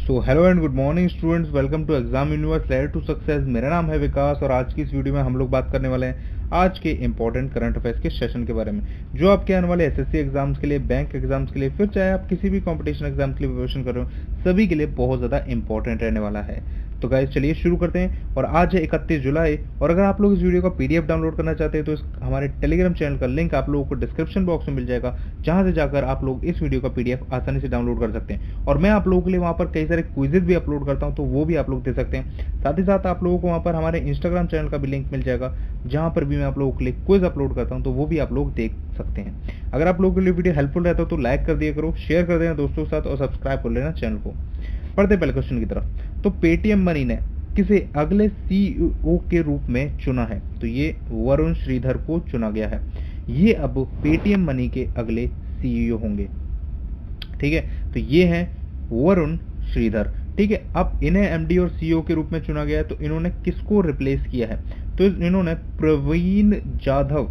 So hello and good morning students, welcome to Exam Universe layer to success. मेरा नाम है विकास और आज की इस वीडियो में हम लोग बात करने वाले हैं आज के इंपॉर्टेंट करंट अफेयर्स के सेशन के बारे में, जो आपके आने वाले एसएससी एग्जाम्स के लिए, बैंक एग्जाम्स के लिए, फिर चाहे आप किसी भी कंपटीशन एग्जाम के लिए प्रिपरेशन कर रहे हो, सभी के लिए बहुत ज़्यादा इंपॉर्टेंट रहने वाला है। तो गाइस चलिए शुरू करते हैं। और आज है 31 जुलाई और अगर आप लोग इस वीडियो का पीडीएफ डाउनलोड करना चाहते हैं तो हमारे टेलीग्राम चैनल का लिंक आप लोगों को डिस्क्रिप्शन बॉक्स में मिल जाएगा, जहां से जाकर आप लोग इस वीडियो का पीडीएफ आसानी से डाउनलोड कर सकते हैं। और मैं आप लोगों के लिए वहां पर कई सारे क्विजेज भी अपलोड करता हूं, तो वो भी आप लोग दे सकते हैं। साथ ही साथ आप लोगों को वहां पर हमारे इंस्टाग्राम चैनल का भी लिंक मिल जाएगा, जहां पर भी मैं आप लोगों के लिए क्विज अपलोड करता हूं, तो वो भी आप लोग देख सकते हैं। अगर आप लोगों के लिए वीडियो हेल्पफुल रहता है तो लाइक कर दिया करो, शेयर कर देना दोस्तों के साथ और सब्सक्राइब कर लेना चैनल को। पढ़ते पहले क्वेश्चन की तरफ। तो पेटीएम मनी ने किसे अगले सीईओ के रूप में चुना है? तो ये वरुण श्रीधर को चुना गया है। ये अब पेटीएम मनी के अगले सीईओ होंगे। ठीक है, तो ये हैं वरुण श्रीधर। ठीक है, अब इन्हें एमडी और सीईओ के रूप में चुना गया है। तो इन्होंने किसको रिप्लेस किया है? तो इन्होंने प्रवीण जाधव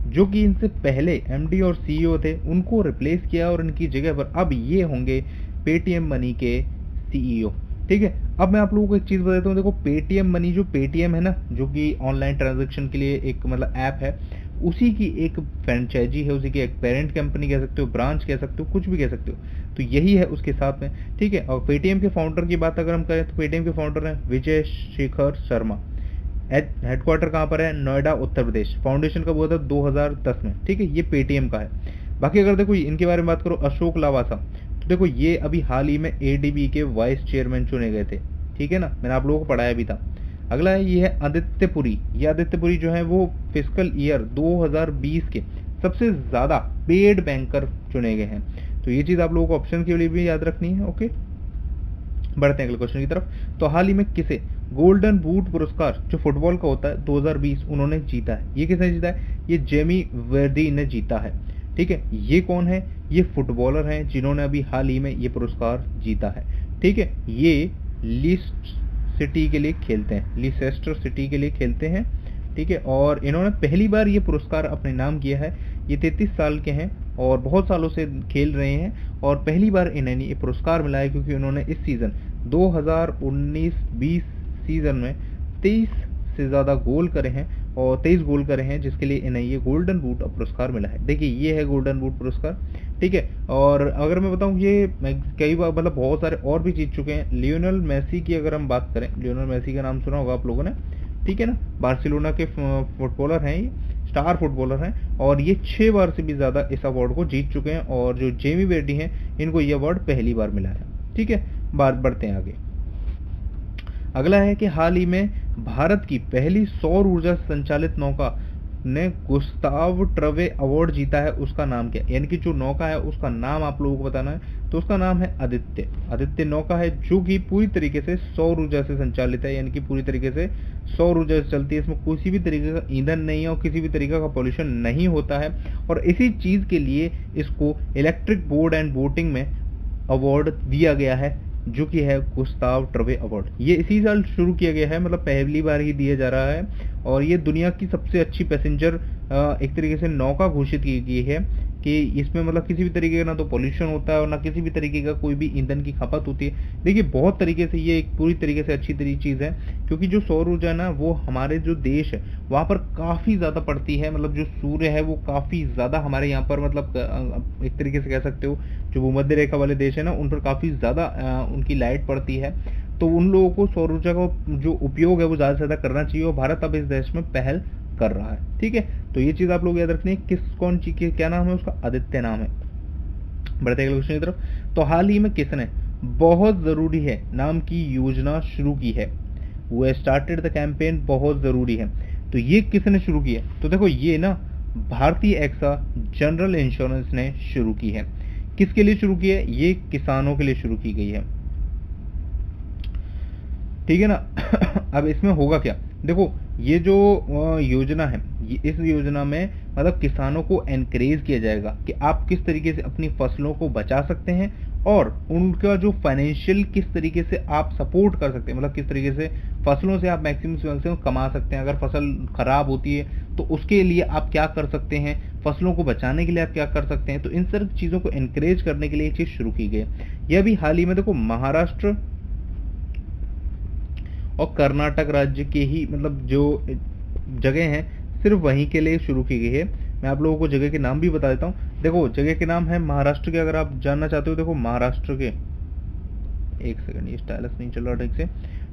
जो कि इनसे पहले एमडी और सीईओ थे, उनको रिप्लेस किया और इनकी जगह पर अब ये होंगे पेटीएम मनी के सीईओ। ठीक है, अब मैं आप लोगों को एक चीज बताता हूँ। देखो, पेटीएम मनी, जो पेटीएम है ना, जो कि ऑनलाइन ट्रांजैक्शन के लिए एक मतलब ऐप है, उसी की एक फ्रेंचाइजी है, उसी की एक पेरेंट कंपनी कह सकते हो, ब्रांच कह सकते हो, कुछ भी कह सकते हो। तो यही है उसके साथ में। ठीक है, और पेटीएम के फाउंडर की बात अगर हम करें तो पेटीएम के फाउंडर हैं विजय शेखर शर्मा। हेडक्वार्टर कहाँ पर है? नोएडा, उत्तर प्रदेश। फाउंडेशन कब हुआ था? 2010 में। ठीक है, ये पेटीएम का है। बाकी अगर देखो इनके बारे में बात करो, अशोक लावासा, तो देखो ये अभी हाल ही में एडीबी के वाइस चेयरमैन चुने गए थे। ठीक है ना, मैंने आप लोगों को पढ़ाया भी था। अगला है, ये है आदित्य पुरी। ये आदित्य पुरी जो है वो फिस्कल ईयर 2020 के सबसे ज्यादा पेड बैंकर चुने गए हैं। तो ये चीज आप लोगों को ऑप्शन के लिए भी याद रखनी है। ओके, बढ़ते हैं अगले क्वेश्चन की तरफ। तो हाल ही में किसे गोल्डन बूट पुरस्कार, जो फुटबॉल का होता है, 2020 उन्होंने जीता है? ये किसने जीता है? ये जेमी वर्दी ने जीता है। ठीक है, ये कौन है? ये फुटबॉलर हैं जिन्होंने अभी हाल ही में ये पुरस्कार जीता है। ठीक है, ये लीस्ट सिटी के लिए खेलते हैं, लीसेस्टर सिटी के लिए खेलते हैं। ठीक है, और इन्होंने पहली बार ये पुरस्कार अपने नाम किया है। ये 33 साल के हैं और बहुत सालों से खेल रहे हैं और पहली बार इन्हें ये पुरस्कार मिला है क्योंकि उन्होंने इस सीजन 2019-20 सीजन में 23 से ज़्यादा गोल करे हैं और 23 गोल करे हैं, जिसके लिए इन्हें ये गोल्डन बूट पुरस्कार मिला है। देखिए, ये है गोल्डन बूट पुरस्कार। ठीक है, और अगर मैं बताऊं, ये कई बार मतलब बहुत सारे और भी जीत चुके हैं। लियोनेल मेसी की अगर हम बात करें, लियोनेल मेसी का नाम सुना होगा आप लोगों ने। ठीक है ना, बार्सिलोना के फुटबॉलर हैं, ये स्टार फुटबॉलर हैं और ये 6 बार से भी ज़्यादा इस अवार्ड को जीत चुके हैं। और जो जेमी वर्दी हैं, इनको ये अवार्ड पहली बार मिला है। ठीक है, बात बढ़ते हैं आगे। अगला है कि हाल ही में भारत की पहली सौर ऊर्जा से संचालित नौका ने गुस्ताव ट्रवे अवार्ड जीता है। उसका नाम क्या? यानी कि जो नौका है उसका नाम आप लोगों को बताना है। तो उसका नाम है आदित्य नौका है, जो कि पूरी तरीके से सौर ऊर्जा से संचालित है, यानी कि पूरी तरीके से सौर ऊर्जा से चलती है। इसमें किसी भी तरीके का ईंधन नहीं है और किसी भी तरीके का पॉल्यूशन नहीं होता है। और इसी चीज के लिए इसको इलेक्ट्रिक बोर्ड एंड बोटिंग में अवार्ड दिया गया है, जो कि है गुस्ताव ट्रवे अवार्ड। ये इसी साल शुरू किया गया है, मतलब पहली बार ही दिया जा रहा है। और ये दुनिया की सबसे अच्छी पैसेंजर एक तरीके से नौका घोषित की गई है कि इसमें मतलब किसी भी तरीके का ना तो पॉल्यूशन होता है और ना किसी भी तरीके का कोई भी ईंधन की खपत होती है। देखिए, बहुत तरीके से ये एक पूरी तरीके से अच्छी चीज़ है, क्योंकि जो सौर ऊर्जा है ना, वो हमारे जो देश है वहाँ पर काफ़ी ज़्यादा पड़ती है। मतलब जो सूर्य है वो काफ़ी ज़्यादा हमारे यहाँ पर, मतलब एक तरीके से कह सकते हो, जो भूमध्य रेखा वाले देश है ना, उन पर काफ़ी ज़्यादा उनकी लाइट पड़ती है। तो उन लोगों को सौर ऊर्जा का जो उपयोग है वो ज़्यादा से ज़्यादा करना चाहिए और भारत अब इस देश में पहल कर रहा है। ठीक है, तो ये चीज आप लोग याद रखनी है। कौन चीज की क्या नाम है उसका? आदित्य नाम है। बढ़ते हैं क्वेश्चन की तरफ। तो हाल ही में किसने बहुत जरूरी है नाम की योजना शुरू की है? वो स्टार्टेड द कैंपेन बहुत जरूरी है। तो ये किसने शुरू की है? तो देखो, ये ना भारतीय एक्सा जनरल इंश्योरेंस ने शुरू की है। किसके लिए शुरू की है? ये किसानों के लिए शुरू की गई है। ठीक है ना। अब इसमें होगा क्या? देखो, ये जो योजना है, इस योजना में मतलब किसानों को एनकरेज किया जाएगा कि आप किस तरीके से अपनी फसलों को बचा सकते हैं और उनका जो फाइनेंशियल किस तरीके से आप सपोर्ट कर सकते हैं, मतलब किस तरीके से फसलों से आप मैक्सिमम कमा सकते हैं। अगर फसल खराब होती है तो उसके लिए आप क्या कर सकते हैं, फसलों को बचाने के लिए आप क्या कर सकते हैं। तो इन सब चीज़ों को इनकरेज करने के लिए ये चीज़ शुरू की गई। यह भी हाल ही में देखो महाराष्ट्र और कर्नाटक राज्य के ही मतलब जो जगह हैं सिर्फ वहीं के लिए शुरू की गई है। मैं आप लोगों को जगह के नाम भी बता देता हूँ। देखो जगह के नाम है महाराष्ट्र के, अगर आप जानना चाहते हो देखो महाराष्ट्र के, एक सेकंड ये स्टाइलस नहीं चल रहा ठीक से,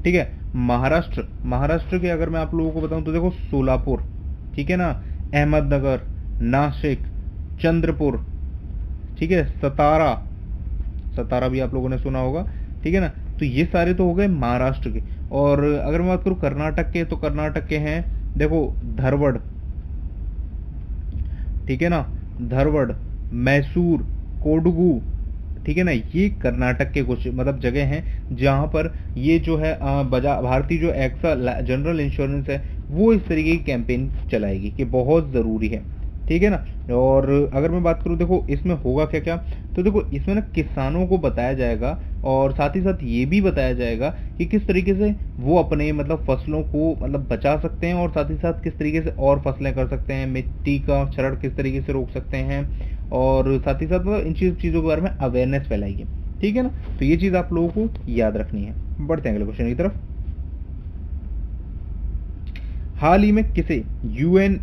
ठीक है। महाराष्ट्र के अगर मैं आप लोगों को बताऊं तो देखो सोलापुर, ठीक है ना, अहमदनगर, नासिक, चंद्रपुर, ठीक है, सतारा भी आप लोगों ने सुना होगा, ठीक है ना। तो ये सारे तो हो गए महाराष्ट्र के। और अगर मैं बात करूं कर्नाटक के, तो कर्नाटक के हैं देखो धरवड़, ठीक है ना, धरवड़, मैसूर, कोडगू, ठीक है ना। ये कर्नाटक के कुछ मतलब जगह हैं जहां पर ये जो है भारतीय जो एक्सा जनरल इंश्योरेंस है वो इस तरीके की कैंपेन चलाएगी कि बहुत ज़रूरी है, ठीक है ना। और अगर मैं बात करूं देखो इसमें होगा क्या क्या, तो देखो इसमें ना किसानों को बताया जाएगा और साथ ही साथ ये भी बताया जाएगा कि किस तरीके से वो अपने मतलब फसलों को मतलब बचा सकते हैं और साथ ही साथ किस तरीके से और फसलें कर सकते हैं, मिट्टी का क्षरण किस तरीके से रोक सकते हैं और साथ ही साथ मतलब इन चीज़ों के बारे में अवेयरनेस फैलाएगी, ठीक है ना। तो ये चीज़ आप लोगों को याद रखनी है। बढ़ते हैं अगले क्वेश्चन की तरफ। हाल ही में किसे यूएन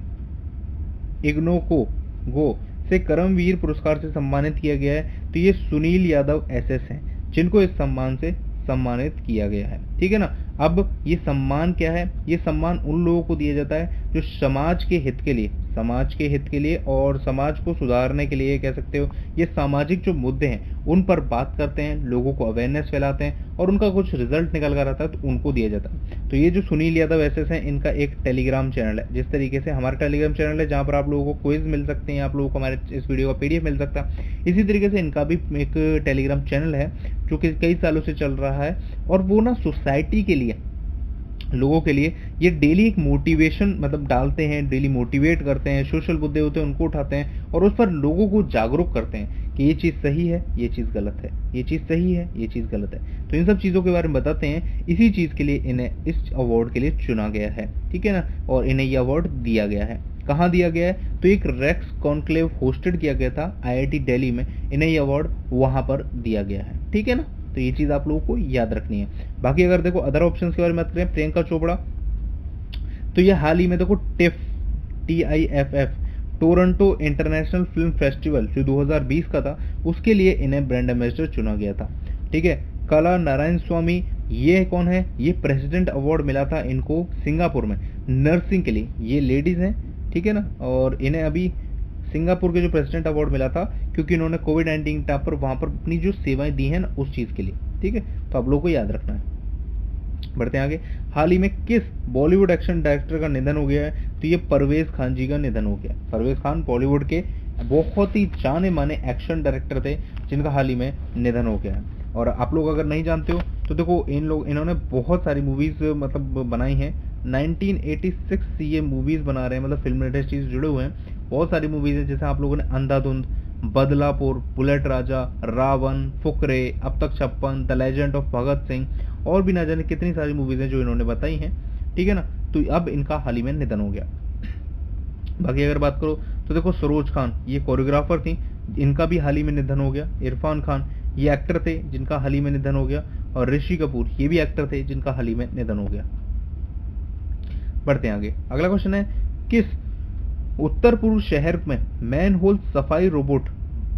इग्नोको गो से कर्मवीर पुरस्कार से सम्मानित किया गया है, तो ये सुनील यादव एसएस हैं जिनको इस सम्मान से सम्मानित किया गया है, ठीक है ना। अब ये सम्मान क्या है, ये सम्मान उन लोगों को दिया जाता है जो समाज के हित के लिए और समाज को सुधारने के लिए कह सकते हो, ये सामाजिक जो मुद्दे हैं उन पर बात करते हैं, लोगों को अवेयरनेस फैलाते हैं और उनका कुछ रिजल्ट निकल कर आता है तो उनको दिया जाता है। तो ये जो सुनील यादव एसएस हैं इनका एक टेलीग्राम चैनल है, जिस तरीके से हमारा टेलीग्राम चैनल है जहाँ पर आप लोगों को क्विज मिल सकते हैं, आप लोगों को हमारे इस वीडियो का पीडीएफ मिल सकता है, इसी तरीके से इनका भी एक टेलीग्राम चैनल है जो कि कई सालों से चल रहा है और वो ना सोसाइटी के लिए, लोगों के लिए ये डेली एक मोटिवेशन मतलब डालते हैं, डेली मोटिवेट करते हैं, सोशल मुद्दे होते हैं उनको उठाते हैं और उस पर लोगों को जागरूक करते हैं कि ये चीज़ सही है, ये चीज़ गलत है, ये चीज़ सही है, ये चीज़ गलत है। तो इन सब चीज़ों के बारे में बताते हैं। इसी चीज़ के लिए इन्हें इस अवार्ड के लिए चुना गया है, ठीक है ना, और इन्हें ये अवार्ड दिया गया है। कहाँ दिया गया है, तो एक रेक्स कॉन्क्लेव होस्टेड किया गया था आईआईटी दिल्ली में, इन्हें ये अवार्ड वहाँ पर दिया गया है, ठीक है ना। तो ये चीज़ आप लोगों को याद रखनी है। बाकी अगर देखो अदर ऑप्शंस के बारे में बात करें, प्रियंका चोपड़ा, तो ये हाल ही में देखो TIFF Toronto international film festival जो 2020 का था उसके लिए इन्हें ब्रांड एम्बेसडर चुना गया था, ठीक है। कला नारायण स्वामी, ये कौन है, ये प्रेसिडेंट अवार्ड मिला था इनको सिंगापुर में नर्सिंग के लिए, ये लेडीज हैं, ठीक है ना। और इन्हें अभी सिंगापुर के जो प्रेसिडेंट अवार्ड मिला था क्योंकि इन्होंने कोविड-19 टाइम पर वहाँ पर अपनी जो सेवाएं दी हैं ना उस चीज़ के लिए, ठीक है। तो आप लोगों को याद रखना है। बढ़ते हैं आगे। हाल ही में किस बॉलीवुड एक्शन डायरेक्टर का निधन हो गया है, तो ये परवेज खान जी का निधन हो गया। परवेज खान बॉलीवुड के बहुत ही जाने माने एक्शन डायरेक्टर थे जिनका हाल ही में निधन हो गया है। और आप लोग अगर नहीं जानते हो तो देखो इन्होंने बहुत सारी मूवीज मतलब बनाई हैं। 1986 से ये मूवीज बना रहे हैं, मतलब फिल्म इंडस्ट्री से जुड़े हुए हैं। बहुत सारी मूवीज हैं जैसे आप लोगों ने अंधाधुंध, बदलापुर, बुलेट राजा, रावण, फुकरे, अब तक 56, the legend of Bhagat Singh और भी ना जाने कितनी सारी मूवीज हैं जो इन्होंने बताई हैं, ठीक है ना। तो अब इनका हाल ही में निधन हो गया। बाकी अगर बात करो तो देखो सरोज खान, ये कोरियोग्राफर थी, इनका भी हाल ही में निधन हो गया। इरफान खान, ये एक्टर थे जिनका हाल ही में निधन हो गया। और ऋषि कपूर, ये भी एक्टर थे जिनका हाल ही में निधन हो गया। बढ़ते हैं आगे। अगला क्वेश्चन है, किस उत्तर पूर्व शहर में मैनहोल सफाई रोबोट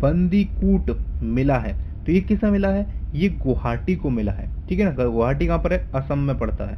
बंदीकूट मिला है, तो ये किसा मिला है, ये गुवाहाटी को मिला है, ठीक है ना। गुवाहाटी कहाँ पर है, असम में पड़ता है,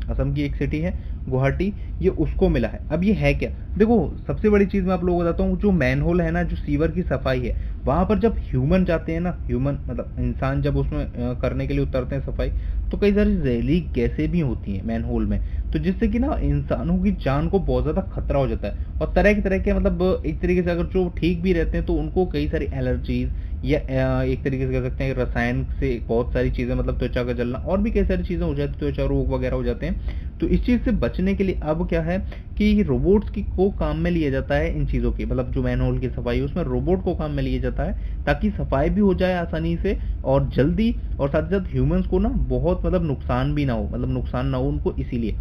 असम की एक सिटी है गुवाहाटी, ये उसको मिला है। अब ये है क्या, देखो सबसे बड़ी चीज मैं आप लोगों को बताता हूँ, जो मैनहोल है ना, जो सीवर की सफाई है, वहां पर जब ह्यूमन जाते हैं ना, ह्यूमन मतलब इंसान जब उसमें करने के लिए उतरते हैं सफाई, तो कई सारी जहरीली गैसें भी होती हैं मैनहोल में, तो जिससे कि ना इंसानों की जान को बहुत ज्यादा खतरा हो जाता है। और तरह के मतलब एक तरीके से अगर जो ठीक भी रहते हैं तो उनको कई सारी एलर्जीज या एक तरीके से कह सकते हैं रसायन से बहुत सारी चीजें मतलब त्वचा का जलना और भी कई सारी चीजें हो जाती है, त्वचा रोग वगैरह हो जाते हैं। तो इस चीज से बचने के लिए अब क्या है कि रोबोट्स की को काम में लिया जाता है इन चीज़ों की, मतलब जो मैनहोल की सफाई है उसमें रोबोट को काम में लिया जाता है ताकि सफाई भी हो जाए आसानी से और जल्दी, और साथ ही साथ ह्यूमंस को ना बहुत मतलब नुकसान भी ना हो, मतलब नुकसान ना हो उनको, इसीलिए।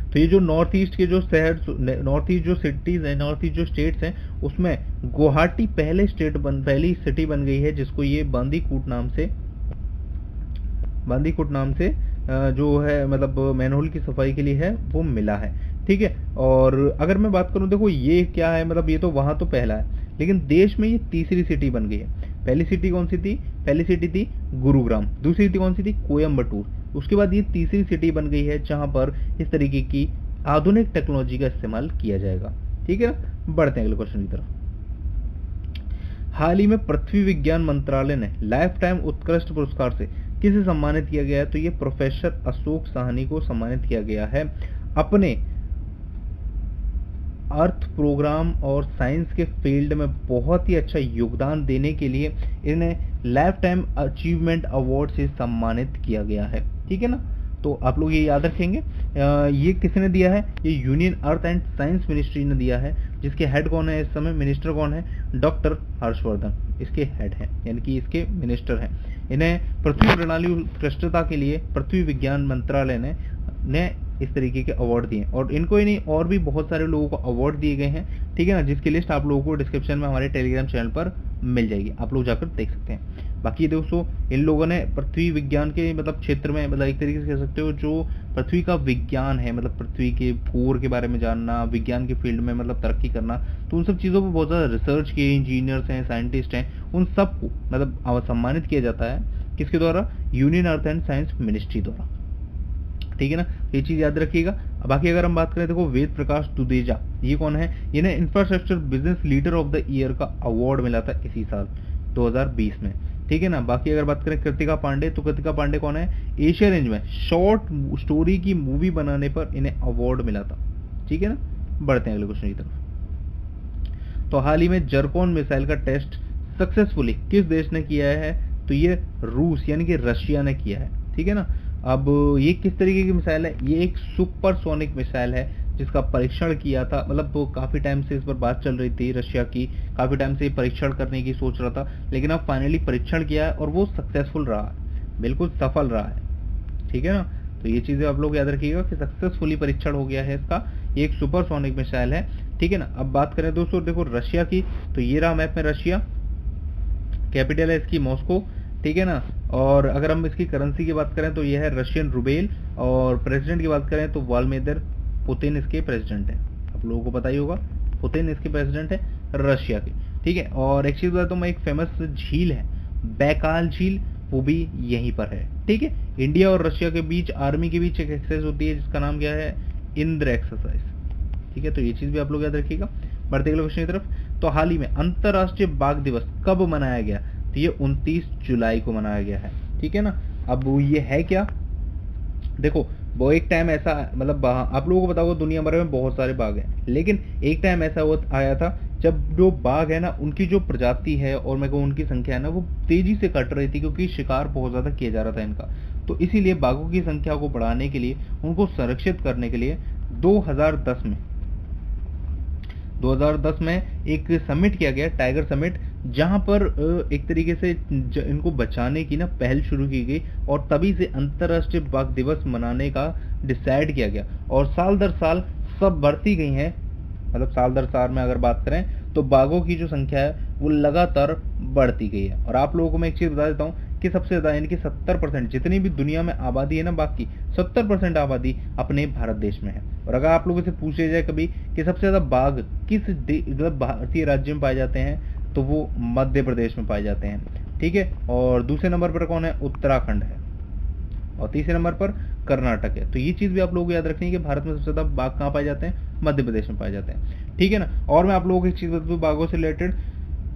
तो ये जो नॉर्थ ईस्ट के जो शहर, नॉर्थ ईस्ट जो सिटीज हैं, नॉर्थ ईस्ट जो स्टेट्स हैं, उसमें गुवाहाटी पहली सिटी बन गई है जिसको ये बांदीकुट नाम से जो है मतलब मैनहोल की सफाई के लिए है वो मिला है। ठीक है, और अगर मैं बात करूं, देखो ये क्या है, मतलब ये तो वहां तो पहला है, लेकिन देश में ये तीसरी सिटी बन गई है। पहली सिटी कौन सी थी? पहली सिटी थी गुरुग्राम, दूसरी सिटी कौन सी थी? कोयम्बटूर। उसके बाद ये तीसरी सिटी बन गई है जहां पर इस तरीके की आधुनिक टेक्नोलॉजी का इस्तेमाल किया जाएगा। ठीक है ना, बढ़ते हैं अगले क्वेश्चन की तरफ। हाल ही में पृथ्वी विज्ञान मंत्रालय ने लाइफ टाइम उत्कृष्ट पुरस्कार से किसे सम्मानित किया गया है? तो ये प्रोफेसर अशोक साहनी को सम्मानित किया गया है अपने अर्थ प्रोग्राम और साइंस के फील्ड में बहुत ही अच्छा योगदान देने के लिए इन्हें लाइफ टाइम अचीवमेंट अवार्ड से सम्मानित किया गया है। ठीक है ना, तो आप लोग ये याद रखेंगे। ये किसने दिया है? ये union earth and science ministry ने दिया है, जिसके हेड कौन है इस समय? मिनिस्टर कौन है? डॉक्टर हर्षवर्धन इसके हेड हैं, यानी कि इसके मिनिस्टर हैं। इन्हें पृथ्वी प्रणाली उत्कृष्टता के लिए पृथ्वी विज्ञान मंत्रालय ने इस तरीके के अवार्ड दिए, और इनको ही नहीं और भी बहुत सारे लोगों को अवार्ड दिए गए हैं। ठीक है ना, जिसकी लिस्ट आप लोगों को डिस्क्रिप्शन में हमारे टेलीग्राम चैनल पर मिल जाएगी, आप लोग जाकर देख सकते हैं। बाकी दोस्तों, इन लोगों ने पृथ्वी विज्ञान के मतलब क्षेत्र में, मतलब एक तरीके से कह सकते हो जो पृथ्वी का विज्ञान है, मतलब पृथ्वी के कोर के बारे में जानना, विज्ञान के फील्ड में मतलब तरक्की करना, तो उन सब चीज़ों पर बहुत ज़्यादा रिसर्च किए, इंजीनियर्स हैं, साइंटिस्ट हैं, उन सबको मतलब सम्मानित किया जाता है किसके द्वारा? Union earth and science ministry द्वारा। ठीक है ना, ये चीज याद रखिएगा। बाकी अगर हम बात करें, देखो वेद प्रकाश दुदेजा, ये कौन है? इन्हें infrastructure business leader of the year का अवार्ड मिला था इसी साल 2020 में। ठीक है ना, बाकी अगर बात करें कृतिका पांडे, तो कृतिका पांडे कौन है? एशिया रेंज में शॉर्ट स्टोरी की मूवी बनाने पर इन्हें अवार्ड मिला था। ठीक है ना, बढ़ते हैं अगले क्वेश्चन की तरफ। तो हाल ही में जरकोन मिसाइल का टेस्ट सक्सेसफुली किस देश ने किया है? तो ये रूस यानी कि रशिया ने किया है। ठीक है ना, अब ये किस तरीके की मिसाइल है? ये एक सुपरसोनिक मिसाइल है जिसका परीक्षण किया था, मतलब वो काफी टाइम से इस पर बात चल रही थी, रशिया की काफी टाइम से परीक्षण करने की सोच रहा था, लेकिन अब फाइनली परीक्षण किया है और वो सक्सेसफुल रहा है, बिल्कुल सफल रहा है। ठीक है ना, तो ये चीजें आप लोग याद रखिएगा कि सक्सेसफुली परीक्षण हो गया है इसका। ये एक सुपरसोनिक मिसाइल है। ठीक है ना, अब बात करें दोस्तों, देखो रशिया की, तो ये रहा मैप में रशिया, कैपिटल है इसकी मॉस्को। ठीक है ना, और अगर हम इसकी करेंसी की बात करें तो यह है रशियन रूबेल, और प्रेसिडेंट की बात करें तो व्लादिमीर पुतिन इसके प्रेसिडेंट है। आप लोगों को पता ही होगा, पुतिन इसके प्रेसिडेंट है रशिया के। ठीक है, और एक चीज बता दूं मैं, एक फेमस झील है बैकाल झील, वो भी यहीं पर है। ठीक है, इंडिया और रशिया के बीच आर्मी के बीच एक एक्सरसाइज होती है जिसका नाम क्या है? इंद्र एक्सरसाइज। ठीक है, तो ये चीज भी आप लोग याद रखिएगा। बढ़ते अगले क्वेश्चन की तरफ। तो हाल ही में अंतरराष्ट्रीय बाघ दिवस कब मनाया गया? तो ये 29 जुलाई को मनाया गया है। ठीक है ना, अब ये है क्या? देखो वो एक टाइम ऐसा, मतलब आप लोगों को पता होगा दुनिया भर में बहुत सारे बाघ हैं, लेकिन एक टाइम ऐसा आया था जब जो बाघ है ना, उनकी जो प्रजाति है और मैं कहूँ उनकी संख्या है ना, वो तेजी से कट रही थी क्योंकि शिकार बहुत ज्यादा किया जा रहा था इनका। तो इसीलिए बाघों की संख्या को बढ़ाने के लिए, उनको संरक्षित करने के लिए 2010 में एक समिट किया गया, टाइगर समिट, जहां पर एक तरीके से इनको बचाने की ना पहल शुरू की गई, और तभी से अंतर्राष्ट्रीय बाघ दिवस मनाने का डिसाइड किया गया, और साल दर साल सब बढ़ती गई हैं। मतलब साल दर साल में अगर बात करें तो बाघों की जो संख्या है वो लगातार बढ़ती गई है। और आप लोगों को मैं एक चीज बता देता हूँ कि सबसे ज्यादा यानी कि 70% जितनी भी दुनिया में आबादी है ना बाघ की, 70% आबादी अपने भारत देश में है। और अगर आप लोगों से पूछे जाए कभी कि सबसे ज्यादा बाघ किस मतलब भारतीय राज्य में पाए जाते हैं, तो वो मध्य प्रदेश में पाए जाते हैं। ठीक है, और दूसरे नंबर पर कौन है? उत्तराखंड है, और तीसरे नंबर पर कर्नाटक है। तो ये चीज भी आप लोगों को याद रखनी है कि भारत में सबसे ज्यादा बाघ कहाँ पाए जाते हैं? मध्य प्रदेश में पाए जाते हैं। ठीक है ना, और मैं आप लोगों को एक चीज बता दूं बाघों से रिलेटेड,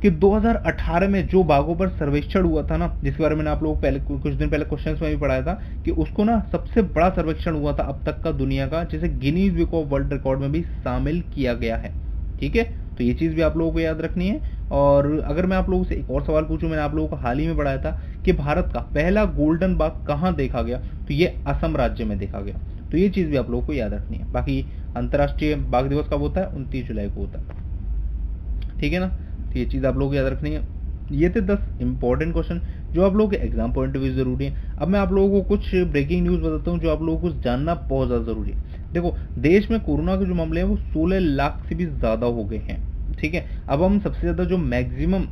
कि 2018 में जो बाघों पर सर्वेक्षण हुआ था ना, जिसके बारे में आप लोग पहले कुछ दिन पहले क्वेश्चंस में भी पढ़ाया था, कि उसको ना सबसे बड़ा सर्वेक्षण हुआ था अब तक का दुनिया का, जिसे Guinness book of world record में भी शामिल किया गया है। ठीक है, तो ये चीज भी आप लोगों को याद रखनी है। और अगर मैं आप लोगों से एक और सवाल पूछूं, मैंने आप लोगों को हाल ही में पढ़ाया था कि भारत का पहला गोल्डन बाघ कहाँ देखा गया, तो ये असम राज्य में देखा गया। तो ये चीज भी आप लोगों को याद रखनी है। बाकी अंतर्राष्ट्रीय बाघ दिवस कब होता है? 29 जुलाई को होता है। ठीक है ना, तो ये चीज़ आप लोगों को याद रखनी है। ये थे 10 इंपॉर्टेंट क्वेश्चन जो आप लोगों के एग्जाम पॉइंट ऑफ व्यू जरूरी है। अब मैं आप लोगों को कुछ ब्रेकिंग न्यूज़ बताता हूँ जो आप लोगों को जानना बहुत ज़्यादा जरूरी है। देखो, देश में कोरोना के जो मामले हैं वो 16 लाख से भी ज़्यादा हो गए हैं। ठीक है, अब हम सबसे ज़्यादा जो मैक्सिमम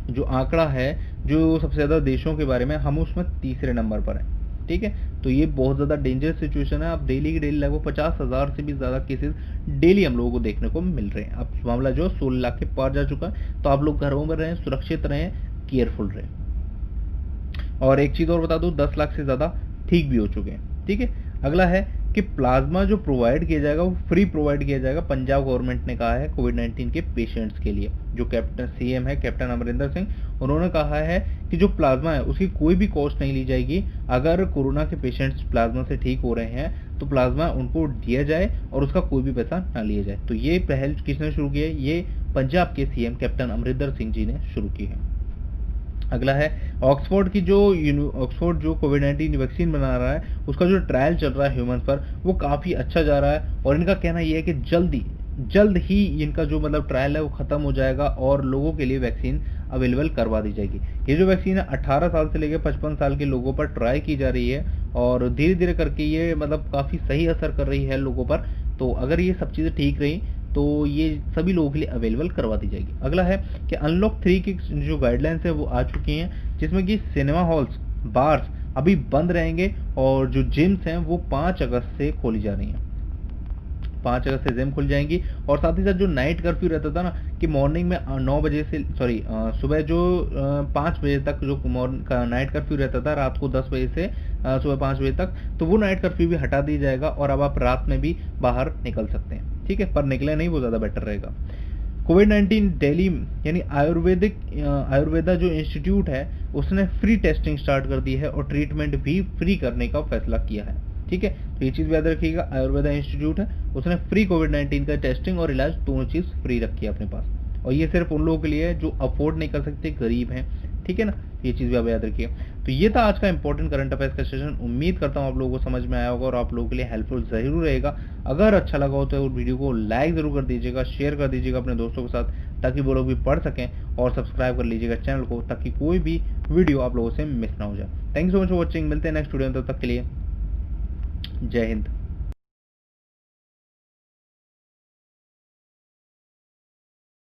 जो आंकड़ा है, जो सबसे ज़्यादा देशों के बारे में, हम उसमें तीसरे नंबर पर हैं। ठीक है, तो ये बहुत ज़्यादा डेंजरस सिचुएशन है। अब डेली की डेली लगभग 50,000 से भी ज़्यादा केसेस डेली हम लोगों को देखने को मिल रहे हैं। अब मामला जो 16 लाख के पार जा चुका है, तो आप लोग घरों में रहें, सुरक्षित रहें, केयरफुल रहें। और एक चीज़ और बता दूं, 10 लाख से ज़्यादा ठीक भी हो चुके हैं। ठीक है, अगला है कि प्लाज्मा जो प्रोवाइड किया जाएगा वो फ्री प्रोवाइड किया जाएगा, पंजाब गवर्नमेंट ने कहा है कोविड-19 के पेशेंट्स के लिए। जो कैप्टन सीएम है कैप्टन अमरिंदर सिंह, उन्होंने कहा है कि जो प्लाज्मा है उसकी कोई भी कॉस्ट नहीं ली जाएगी। अगर कोरोना के पेशेंट्स प्लाज्मा से ठीक हो रहे हैं तो प्लाज्मा उनको दिया जाए और उसका कोई भी पैसा ना लिया जाए। तो ये पहल किसने शुरू की है? ये पंजाब के सीएम कैप्टन अमरिंदर सिंह जी ने शुरू की है। अगला है ऑक्सफोर्ड जो कोविड-19 वैक्सीन बना रहा है, उसका जो ट्रायल चल रहा है ह्यूमंस पर, वो काफ़ी अच्छा जा रहा है। और इनका कहना ये है कि जल्द ही इनका जो मतलब ट्रायल है वो ख़त्म हो जाएगा और लोगों के लिए वैक्सीन अवेलेबल करवा दी जाएगी। ये जो वैक्सीन है 18 साल से लेकर 55 साल के लोगों पर ट्राई की जा रही है और धीरे धीरे करके ये मतलब काफ़ी सही असर कर रही है लोगों पर। तो अगर ये सब चीज़ें ठीक रही तो ये सभी लोगों के लिए अवेलेबल करवा दी जाएगी। अगला है कि अनलॉक 3 की जो गाइडलाइंस है वो आ चुकी हैं, जिसमें कि सिनेमा हॉल्स, बार्स अभी बंद रहेंगे और जो जिम्स हैं वो 5 अगस्त से खोली जा रही हैं। 5 अगस्त से जिम खुल जाएंगी। और साथ ही साथ जो नाइट कर्फ्यू रहता था ना कि मॉर्निंग में 9 बजे से सुबह जो 5 बजे तक जो नाइट कर्फ्यू रहता था, रात को 10 बजे से सुबह 5 बजे तक, तो वो नाइट कर्फ्यू भी हटा दिया जाएगा और अब आप रात में भी बाहर निकल सकते हैं। ठीक है, पर निकले नहीं, वो ज़्यादा बेटर रहेगा। कोविड-19 दिल्ली यानी आयुर्वेदा जो इंस्टीट्यूट है उसने फ्री टेस्टिंग स्टार्ट कर दी है और ट्रीटमेंट भी फ्री करने का फैसला किया है। ठीक है, तो ये चीज़ याद रखिएगा, आयुर्वेदा इंस्टीट्यूट है उसने फ्री कोविड-19 का टेस्टिंग और इलाज दोनों चीज़ फ्री रखी है अपने पास। और ये सिर्फ उन लोगों के लिए है जो अफोर्ड नहीं कर सकते, गरीब हैं। ठीक है ना, ये चीज़ भी आप याद रखिए। तो ये था आज का इंपॉर्टेंट करंट अफेयर्स का सेशन। उम्मीद करता हूँ आप लोगों को समझ में आया होगा और आप लोगों के लिए हेल्पफुल जरूर रहेगा। अगर अच्छा लगा हो तो वीडियो को लाइक जरूर कर दीजिएगा, शेयर कर दीजिएगा अपने दोस्तों के साथ ताकि वो लोग भी पढ़ सकें, और सब्सक्राइब कर लीजिएगा चैनल को ताकि कोई भी वीडियो आप लोगों से मिस ना हो जाए। Thank you so much for watching. मिलते हैं नेक्स्ट वीडियो में, तब तक के लिए जय हिंद।